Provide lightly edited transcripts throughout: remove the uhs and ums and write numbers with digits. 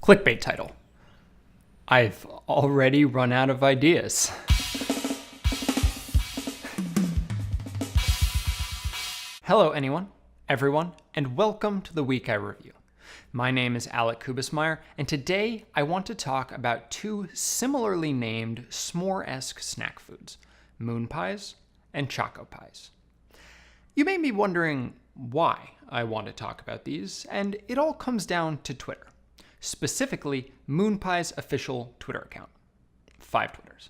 Clickbait title. I've already run out of ideas. Hello everyone, and welcome to the Week I Review. My name is kubas-meyer, and today I want to talk about two similarly named s'more-esque snack foods, moon pies and choco pies. You may be wondering why I want to talk about these, and it all comes down to Twitter. Specifically, MoonPie's official Twitter account. 5 Twitters.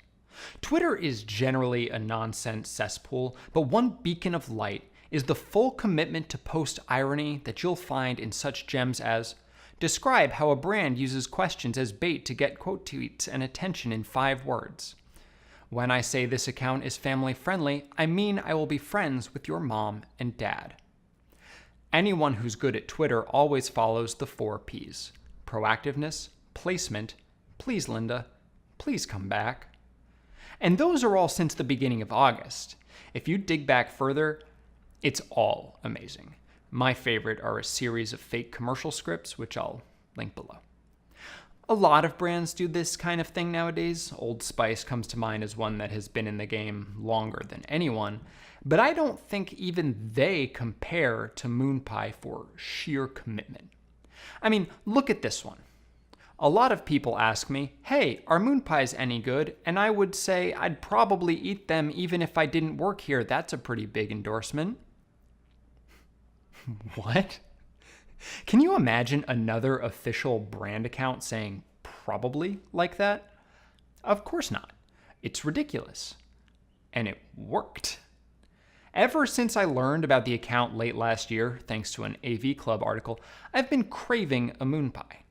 Twitter is generally a nonsense cesspool, but one beacon of light is the full commitment to post irony that you'll find in such gems as, describe how a brand uses questions as bait to get quote tweets and attention in 5 words. When I say this account is family friendly, I mean I will be friends with your mom and dad. Anyone who's good at Twitter always follows the 4 Ps. Proactiveness, placement, please Linda, please come back. And those are all since the beginning of August. If you dig back further, it's all amazing. My favorite are a series of fake commercial scripts, which I'll link below. A lot of brands do this kind of thing nowadays. Old Spice comes to mind as one that has been in the game longer than anyone, but I don't think even they compare to MoonPie for sheer commitment. I mean, look at this one. A lot of people ask me, hey, are moon pies any good? And I would say I'd probably eat them even if I didn't work here. That's a pretty big endorsement. What? Can you imagine another official brand account saying probably like that? Of course not. It's ridiculous. And it worked. Ever since I learned about the account late last year, thanks to an AV Club article, I've been craving a moon pie.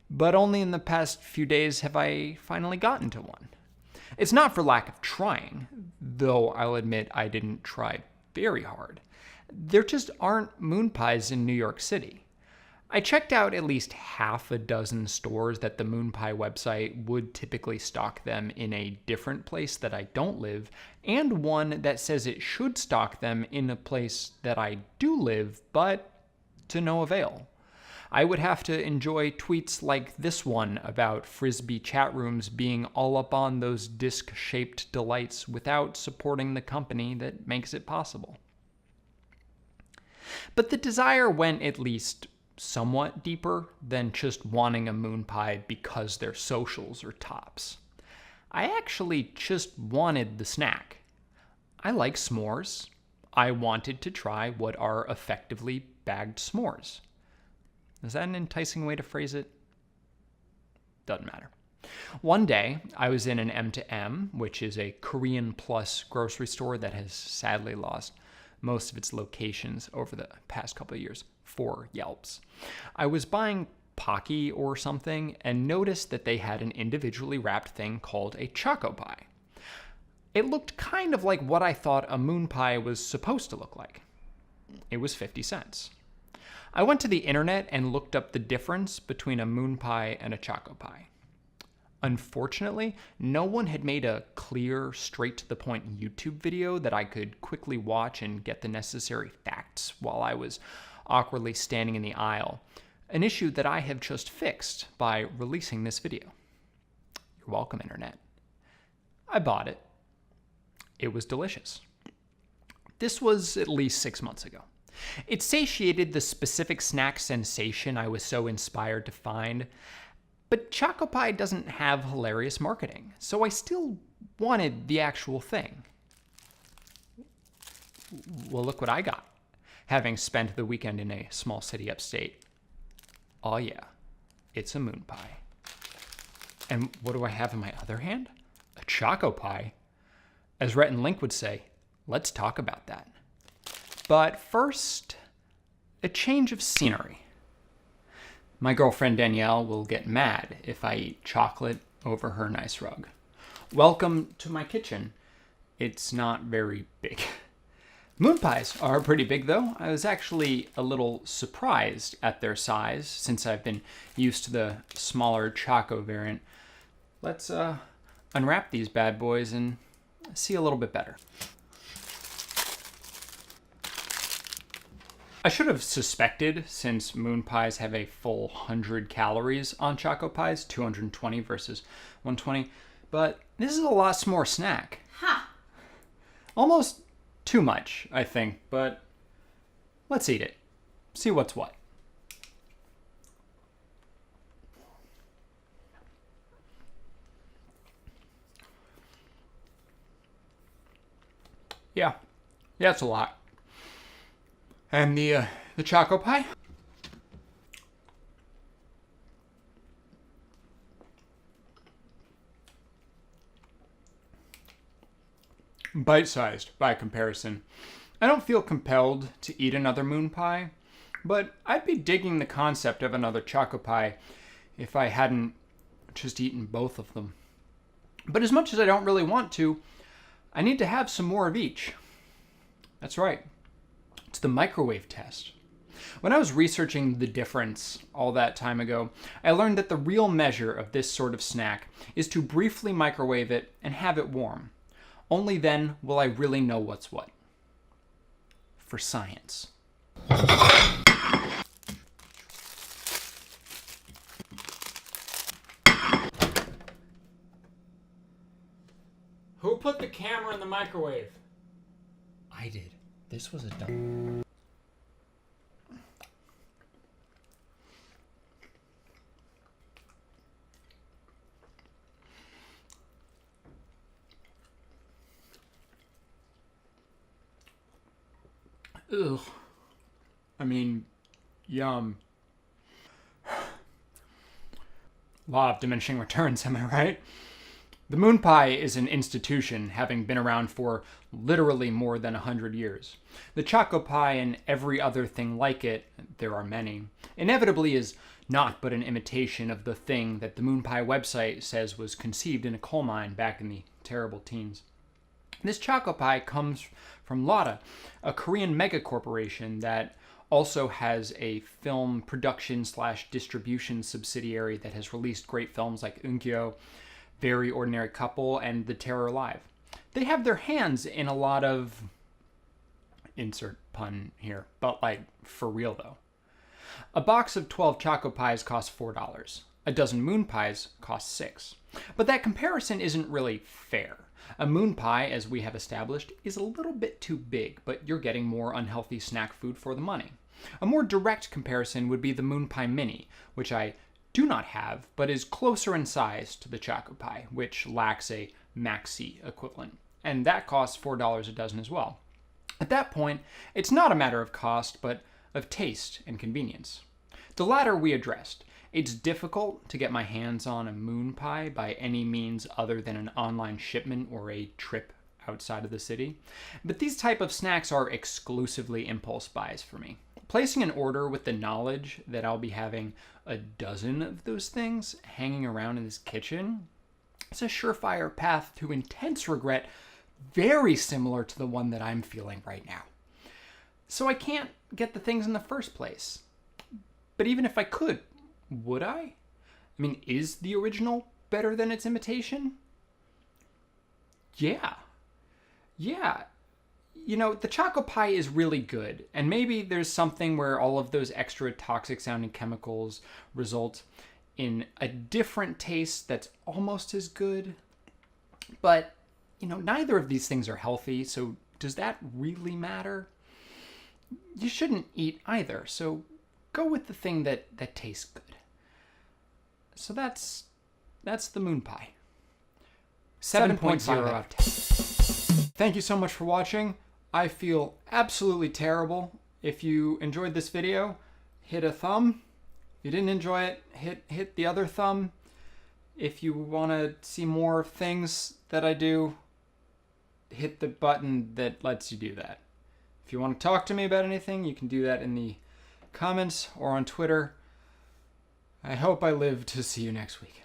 But only in the past few days have I finally gotten to one. It's not for lack of trying, though I'll admit I didn't try very hard. There just aren't moon pies in New York City. I checked out at least half a dozen stores that the MoonPie website would typically stock them in a different place that I don't live, and one that says it should stock them in a place that I do live, but to no avail. I would have to enjoy tweets like this one about Frisbee chat rooms being all up on those disc-shaped delights without supporting the company that makes it possible. But the desire went at least somewhat deeper than just wanting a moon pie because their socials are tops. I actually just wanted the snack. I like s'mores. I wanted to try what are effectively bagged s'mores. Is that an enticing way to phrase it? Doesn't matter. One day, I was in an M2M, which is a Korean plus grocery store that has sadly lost most of its locations over the past couple of years for Yelps. I was buying Pocky or something and noticed that they had an individually wrapped thing called a choco pie. It looked kind of like what I thought a moon pie was supposed to look like. It was 50 cents. I went to the internet and looked up the difference between a moon pie and a choco pie. Unfortunately, no one had made a clear, straight-to-the-point YouTube video that I could quickly watch and get the necessary facts while I was awkwardly standing in the aisle, an issue that I have just fixed by releasing this video. You're welcome, Internet. I bought it. It was delicious. This was at least 6 months ago. It satiated the specific snack sensation I was so inspired to find, but Choco Pie doesn't have hilarious marketing, so I still wanted the actual thing. Well, look what I got, having spent the weekend in a small city upstate. Oh yeah, it's a moon pie. And what do I have in my other hand? A Choco Pie. As Rhett and Link would say, let's talk about that. But first, a change of scenery. My girlfriend Danielle will get mad if I eat chocolate over her nice rug. Welcome to my kitchen. It's not very big. Moon pies are pretty big though. I was actually a little surprised at their size since I've been used to the smaller Choco variant. Let's unwrap these bad boys and see a little bit better. I should have suspected, since moon pies have a full 100 calories on Choco pies, 220 versus 120, but this is a lot s'more snack. Ha! Almost too much, I think, but let's eat it. See what's what. Yeah, it's a lot. And the Choco pie? Bite-sized by comparison. I don't feel compelled to eat another moon pie, but I'd be digging the concept of another Choco pie if I hadn't just eaten both of them. But as much as I don't really want to, I need to have some more of each. That's right. It's the microwave test. When I was researching the difference all that time ago, I learned that the real measure of this sort of snack is to briefly microwave it and have it warm. Only then will I really know what's what. For science. Who put the camera in the microwave? I did. This was a dumb. Ugh. I mean, yum. Law of diminishing returns, am I right? The moon pie is an institution, having been around for literally more than 100 years. The Choco pie and every other thing like it, there are many, inevitably is not but an imitation of the thing that the moon pie website says was conceived in a coal mine back in the terrible teens. This Choco pie comes from Lotte, a Korean mega corporation that also has a film production / distribution subsidiary that has released great films like Unkyo, Very Ordinary Couple, and The Terror Live. They have their hands in a lot of, insert pun here, but like for real though. A box of 12 Choco pies costs $4. A dozen moon pies costs $6. But that comparison isn't really fair. A moon pie, as we have established, is a little bit too big, but you're getting more unhealthy snack food for the money. A more direct comparison would be the moon pie mini, which I do not have, but is closer in size to the Choco pie, which lacks a maxi equivalent. And that costs $4 a dozen as well. At that point, it's not a matter of cost, but of taste and convenience. The latter we addressed. It's difficult to get my hands on a moon pie by any means other than an online shipment or a trip outside of the city. But these type of snacks are exclusively impulse buys for me. Placing an order with the knowledge that I'll be having a dozen of those things hanging around in this kitchen is a surefire path to intense regret, very similar to the one that I'm feeling right now. So I can't get the things in the first place. But even if I could, would I? I mean, is the original better than its imitation? Yeah. You know, the Choco pie is really good, and maybe there's something where all of those extra toxic sounding chemicals result in a different taste that's almost as good. But, you know, neither of these things are healthy, so does that really matter? You shouldn't eat either, so go with the thing that tastes good. So that's the moon pie. 7.0 out of 10. Thank you so much for watching. I feel absolutely terrible. If you enjoyed this video, hit a thumb. If you didn't enjoy it, hit the other thumb. If you want to see more things that I do, hit the button that lets you do that. If you want to talk to me about anything, you can do that in the comments or on Twitter. I hope I live to see you next week.